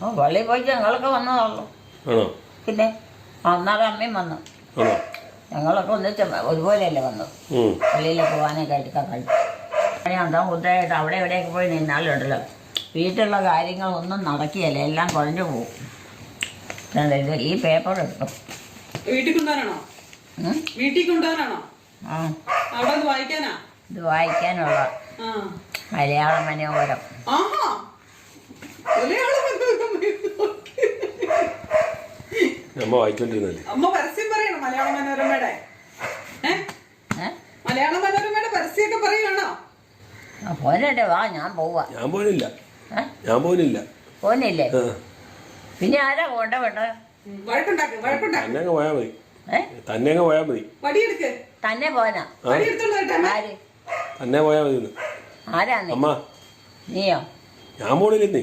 ഓ പള്ളിയിൽ പോയിട്ട് ഞങ്ങളൊക്കെ വന്നതാണല്ലോ. ആണോ? പിന്നെ അന്നാലും അമ്മയും വന്നു. ആണോ? ഞങ്ങളൊക്കെ ഒന്നിച്ച് ഒരുപോലെയല്ലേ വന്നത്. പള്ളിയിൽ പോകാനൊക്കെ ആയിട്ടൊക്കെ കഴിച്ചു. അതാ മുദ്രയായിട്ട് അവിടെ എവിടെയൊക്കെ പോയി നിന്നാലുണ്ടല്ലോ വീട്ടിലുള്ള കാര്യങ്ങളൊന്നും നടക്കുകയല്ല, എല്ലാം കുഴഞ്ഞു പോകും. ഇത് ഈ പേപ്പർ എടുക്കും. വീട്ടിൽ കൊണ്ടുവരാണോ? വീട്ടിൽ കൊണ്ടുവരാണോ? ആ അവിടെ വായിക്കാനാ? ഇത് വായിക്കാനുള്ള മലയാള മനോഹരം. അമ്മ വായിച്ചോണ്ടിരുന്നല്ലേ. അമ്മ പരസ്യം പറയണോ മലയാള മനോരമയുടെ? മലയാള മനോരമയുടെ പരസ്യമൊക്കെ പറയുകയാണോ? പോരട്ടെ, വാ, ഞാൻ പോവാ. ഞാൻ പോനില്ല. പോന്നില്ലേ? പിന്നെ ആരാ കൊണ്ടുവിട്ടത്? തന്നെ അങ്ങ് പോയാ മതി. തന്നെ പോനാ? തന്നെ പോയാ മതി. ആരാ? അമ്മ നീയോ? ഞാൻ പോണില്ലേ.